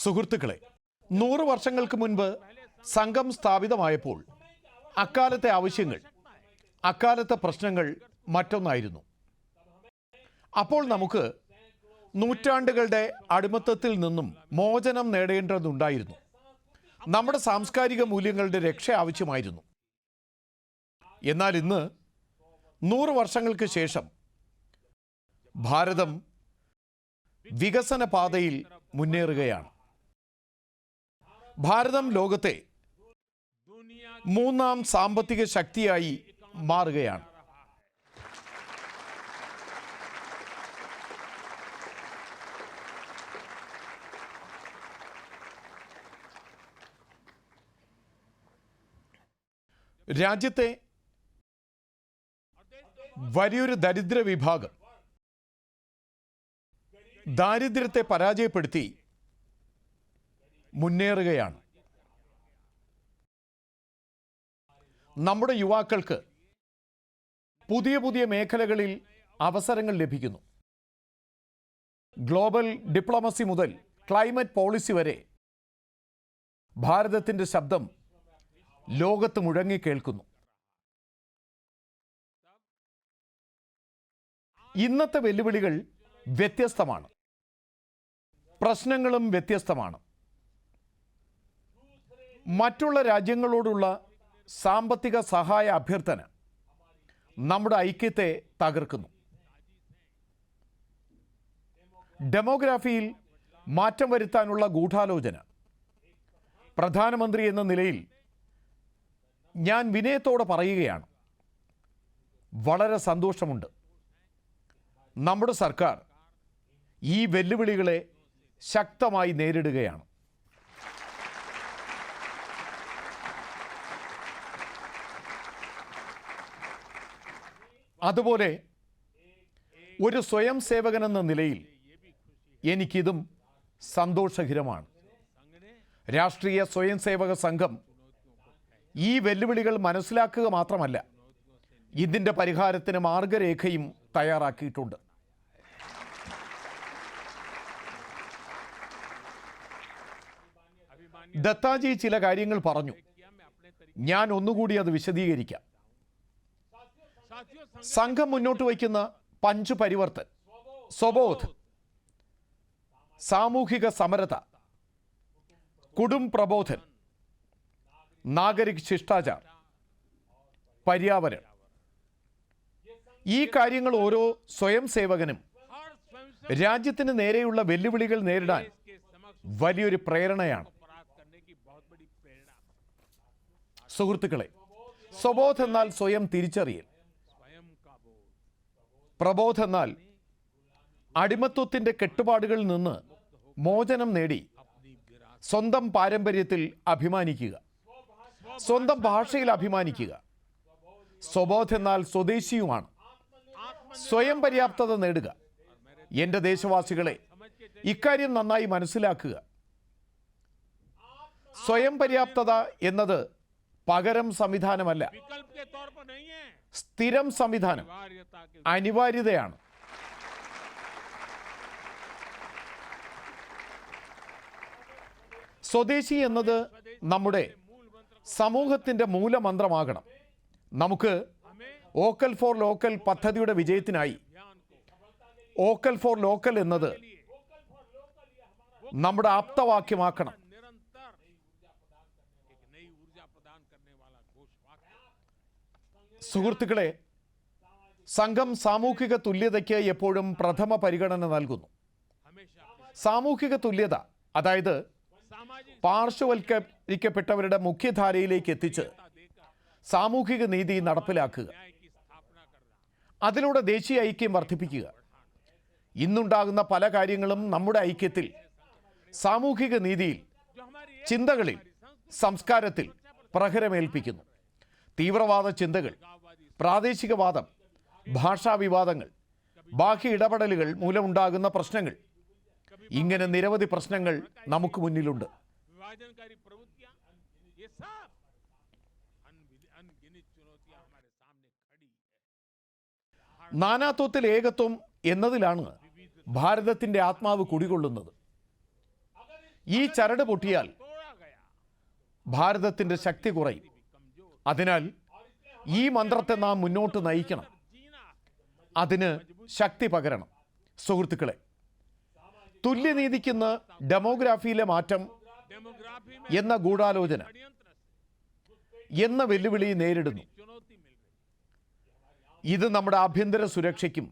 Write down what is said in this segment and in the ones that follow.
സുഹൃത്തുക്കളെ, 100 വർഷങ്ങൾക്ക് മുൻപ് സംഘം സ്ഥാപിതമായപ്പോൾ അക്കാലത്തെ ആവശ്യങ്ങൾ, അക്കാലത്തെ പ്രശ്നങ്ങൾ മറ്റൊന്നായിരുന്നു. അപ്പോൾ നമുക്ക് നൂറ്റാണ്ടുകളുടെ അടിമത്തത്തിൽ നിന്നും മോചനം നേടേണ്ടതുണ്ടായിരുന്നു. നമ്മുടെ സാംസ്കാരിക മൂല്യങ്ങളുടെ രക്ഷ ആവശ്യമായിരുന്നു. എന്നാൽ ഇന്ന് 100 വർഷങ്ങൾക്ക് ശേഷം ഭാരതം വികസന പാതയിൽ മുന്നേറുകയാണ്. ഭാരതം ലോകത്തെ 3ാം സാമ്പത്തിക ശക്തിയായി മാറുകയാണ്. രാജ്യത്തെ വലിയൊരു ദരിദ്ര വിഭാഗം ദാരിദ്ര്യത്തെ പരാജയപ്പെടുത്തി മുന്നേറുകയാണ്. നമ്മുടെ യുവാക്കൾക്ക് പുതിയ പുതിയ മേഖലകളിൽ അവസരങ്ങൾ ലഭിക്കുന്നു. ഗ്ലോബൽ ഡിപ്ലോമസി മുതൽ ക്ലൈമറ്റ് പോളിസി വരെ ഭാരതത്തിൻ്റെ ശബ്ദം ലോകത്ത് മുഴങ്ങിക്കേൾക്കുന്നു. ഇന്നത്തെ വെല്ലുവിളികൾ വ്യത്യസ്തമാണ്, പ്രശ്നങ്ങളും വ്യത്യസ്തമാണ്. മറ്റുള്ള രാജ്യങ്ങളോടുള്ള സാമ്പത്തിക സഹായ അഭ്യർത്ഥന നമ്മുടെ ഐക്യത്തെ തകർക്കുന്നു. ഡെമോഗ്രാഫിയിൽ മാറ്റം വരുത്താനുള്ള ഗൂഢാലോചന. പ്രധാനമന്ത്രി എന്ന നിലയിൽ ഞാൻ വിനയത്തോടെ പറയുകയാണ്, വളരെ സന്തോഷമുണ്ട്. നമ്മുടെ സർക്കാർ ഈ വെല്ലുവിളികളെ ശക്തമായി നേരിടുകയാണ്. അതുപോലെ ഒരു സ്വയം സേവകനെന്ന നിലയിൽ എനിക്കിതും സന്തോഷകരമാണ്. രാഷ്ട്രീയ സ്വയം സേവക സംഘം ഈ വെല്ലുവിളികൾ മനസ്സിലാക്കുക മാത്രമല്ല, ഇതിൻ്റെ പരിഹാരത്തിന് മാർഗരേഖയും തയ്യാറാക്കിയിട്ടുണ്ട്. ദത്താജി ചില കാര്യങ്ങൾ പറഞ്ഞു. ഞാൻ ഒന്നുകൂടി അത് വിശദീകരിക്കാം. സംഘം മുന്നോട്ട് വയ്ക്കുന്ന പഞ്ച് പരിവർത്തൻ, സ്വബോധ്, സാമൂഹിക സമരത, കുടുംബ പ്രബോധൻ, നാഗരിക് ശിഷ്ടാചാർ, പര്യാവരൺ, ഈ കാര്യങ്ങൾ ഓരോ സ്വയം സേവകനും രാജ്യത്തിന് നേരെയുള്ള വെല്ലുവിളികൾ നേരിടാൻ വലിയൊരു പ്രേരണയാണ്. സുഹൃത്തുക്കളെ, സ്വബോധ് എന്നാൽ സ്വയം തിരിച്ചറിയൽ, പ്രബോധ് എന്നാൽ അടിമത്വത്തിൻ്റെ കെട്ടുപാടുകളിൽ നിന്ന് മോചനം നേടി സ്വന്തം പാരമ്പര്യത്തിൽ അഭിമാനിക്കുക, സ്വന്തം ഭാഷയിൽ അഭിമാനിക്കുക. സ്വബോധ് എന്നാൽ സ്വദേശിയുമാണ്, സ്വയം പര്യാപ്തത നേടുക. എൻ്റെ ദേശവാസികളെ, ഇക്കാര്യം നന്നായി മനസ്സിലാക്കുക. സ്വയം പര്യാപ്തത എന്നത് പകരം സംവിധാനമല്ല, സ്ഥിരം സംവിധാനം, അനിവാര്യതയാണ്. സ്വദേശി എന്നത് നമ്മുടെ സമൂഹത്തിൻ്റെ മൂലമന്ത്രമാകണം. നമുക്ക് വോക്കൽ ഫോർ ലോക്കൽ പദ്ധതിയുടെ വിജയത്തിനായി വോക്കൽ ഫോർ ലോക്കൽ എന്നത് നമ്മുടെ ആപ്തവാക്യമാക്കണം. സുഹൃത്തുക്കളെ, സംഘം സാമൂഹിക തുല്യതയ്ക്ക് എപ്പോഴും പ്രഥമ പരിഗണന നൽകുന്നു. സാമൂഹിക തുല്യത, അതായത് പാർശ്വവൽക്കരിക്കപ്പെട്ടവരുടെ മുഖ്യധാരയിലേക്ക് എത്തിച്ച് സാമൂഹിക നീതി നടപ്പിലാക്കുക, അതിലൂടെ ദേശീയ ഐക്യം വർദ്ധിപ്പിക്കുക. ഇന്നുണ്ടാകുന്ന പല കാര്യങ്ങളും നമ്മുടെ ഐക്യത്തിൽ, സാമൂഹിക നീതിയിൽ, ചിന്തകളിൽ, സംസ്കാരത്തിൽ പ്രഹരമേൽപ്പിക്കുന്നു. തീവ്രവാദ ചിന്തകൾ, പ്രാദേശികവാദം, ഭാഷാ വിവാദങ്ങൾ, ബാഹ്യ ഇടപെടലുകൾ മൂലമുണ്ടാകുന്ന പ്രശ്നങ്ങൾ, ഇങ്ങനെ നിരവധി പ്രശ്നങ്ങൾ നമുക്ക് മുന്നിലുണ്ട്. നാനാത്വത്തിൽ ഏകത്വം എന്നതിലാണ് ഭാരതത്തിൻ്റെ ആത്മാവ് കുടികൊള്ളുന്നത്. ഈ ചരട് പൊട്ടിയാൽ ഭാരതത്തിൻ്റെ ശക്തി കുറയും. അതിനാൽ ഈ മന്ത്രത്തെ നാം മുന്നോട്ട് നയിക്കണം, അതിന് ശക്തി പകരണം. സുഹൃത്തുക്കളെ, തുല്യനീതിക്കുന്ന് ഡെമോഗ്രാഫിയിലെ മാറ്റം എന്ന ഗൂഢാലോചന എന്ന വെല്ലുവിളി നേരിടുന്നു. ഇത് നമ്മുടെ ആഭ്യന്തര സുരക്ഷയ്ക്കും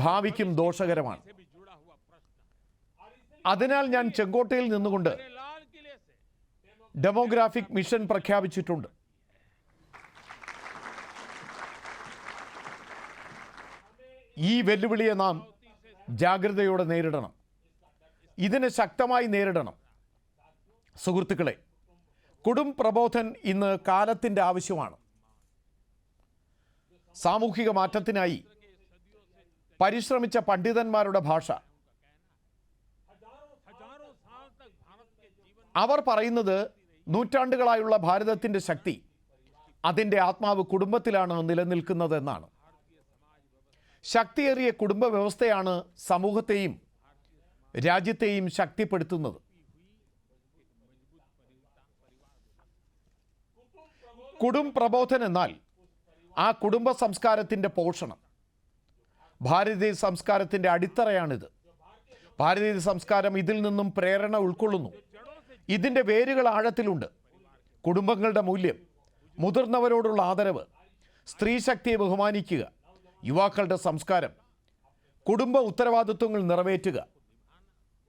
ഭാവിക്കും ദോഷകരമാണ്. അതിനാൽ ഞാൻ ചെങ്കോട്ടയിൽ നിന്നുകൊണ്ട് ഡെമോഗ്രാഫിക് മിഷൻ പ്രഖ്യാപിച്ചിട്ടുണ്ട്. ഈ വെല്ലുവിളിയെ നാം ജാഗ്രതയോടെ നേരിടണം, ഇതിനെ ശക്തമായി നേരിടണം. സുഹൃത്തുക്കളെ, കുടുംബ പ്രബോധൻ ഇന്ന് കാലത്തിൻ്റെ ആവശ്യമാണ്. സാമൂഹിക മാറ്റത്തിനായി പരിശ്രമിച്ച പണ്ഡിതന്മാരുടെ ഭാഷ. അവർ പറയുന്നത് നൂറ്റാണ്ടുകളായുള്ള ഭാരതത്തിൻ്റെ ശക്തി, അതിൻ്റെ ആത്മാവ് കുടുംബത്തിലാണ് നിലനിൽക്കുന്നതെന്നാണ്. ശക്തിയേറിയ കുടുംബ വ്യവസ്ഥയാണ് സമൂഹത്തെയും രാജ്യത്തെയും ശക്തിപ്പെടുത്തുന്നത്. കുടുംബ പ്രബോധൻ എന്നാൽ ആ കുടുംബ സംസ്കാരത്തിൻ്റെ പോഷണം. ഭാരതീയ സംസ്കാരത്തിൻ്റെ അടിത്തറയാണിത്. ഭാരതീയ സംസ്കാരം ഇതിൽ നിന്നും പ്രേരണ ഉൾക്കൊള്ളുന്നു. ഇതിൻ്റെ വേരുകൾ ആഴത്തിലുണ്ട്. കുടുംബങ്ങളുടെ മൂല്യം, മുതിർന്നവരോടുള്ള ആദരവ്, സ്ത്രീ ശക്തിയെ ബഹുമാനിക്കുക, യുവാക്കളുടെ സംസ്കാരം, കുടുംബ ഉത്തരവാദിത്വങ്ങൾ നിറവേറ്റുക,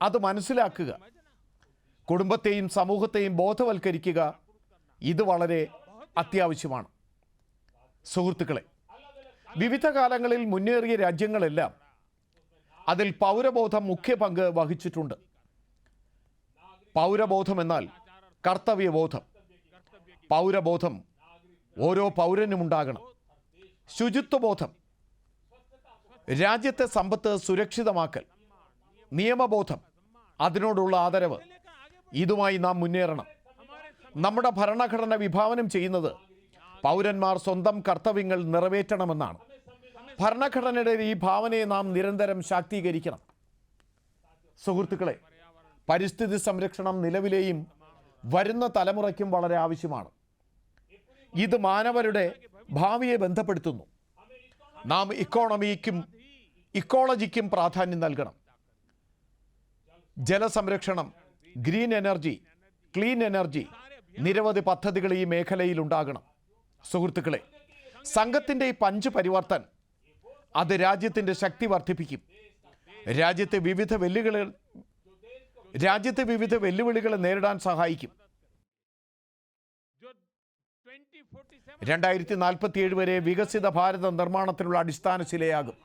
അത് മനസ്സിലാക്കുക, കുടുംബത്തെയും സമൂഹത്തെയും ബോധവൽക്കരിക്കുക, ഇത് വളരെ അത്യാവശ്യമാണ്. സുഹൃത്തുക്കളെ, വിവിധ കാലങ്ങളിൽ മുന്നേറിയ രാജ്യങ്ങളെല്ലാം അതിൽ പൗരബോധം മുഖ്യ പങ്ക് വഹിച്ചിട്ടുണ്ട്. പൗരബോധം എന്നാൽ കർത്തവ്യബോധം. പൗരബോധം ഓരോ പൗരനും ഉണ്ടാകണം. ശുചിത്വബോധം, രാജ്യത്തെ സമ്പത്ത് സുരക്ഷിതമാക്കൽ, നിയമബോധം, അതിനോടുള്ള ആദരവ്, ഇതുമായി നാം മുന്നേറണം. നമ്മുടെ ഭരണഘടന വിഭാവനം ചെയ്യുന്നത് പൗരന്മാർ സ്വന്തം കർത്തവ്യങ്ങൾ നിറവേറ്റണമെന്നാണ്. ഭരണഘടനയുടെ ഈ ഭാവനയെ നാം നിരന്തരം ശാക്തീകരിക്കണം. സുഹൃത്തുക്കളെ, പരിസ്ഥിതി സംരക്ഷണം നിലവിലെയും വരുന്ന തലമുറയ്ക്കും വളരെ ആവശ്യമാണ്. ഇത് മാനവരുടെ ഭാവിയെ ബന്ധപ്പെടുത്തുന്നു. നാം ഇക്കോളജിക്കും പ്രാധാന്യം നൽകണം. ജലസംരക്ഷണം, ഗ്രീൻ എനർജി, ക്ലീൻ എനർജി, നിരവധി പദ്ധതികൾ ഈ മേഖലയിൽ ഉണ്ടാകണം. സുഹൃത്തുക്കളെ, സംഘത്തിൻ്റെ ഈ പഞ്ച് പരിവർത്തൻ അത് രാജ്യത്തിൻ്റെ ശക്തി വർദ്ധിപ്പിക്കും. രാജ്യത്തെ വിവിധ വെല്ലുവിളികളെ നേരിടാൻ സഹായിക്കും. 2047 വരെ വികസിത ഭാരത നിർമ്മാണത്തിനുള്ള അടിസ്ഥാന ശിലയാകും.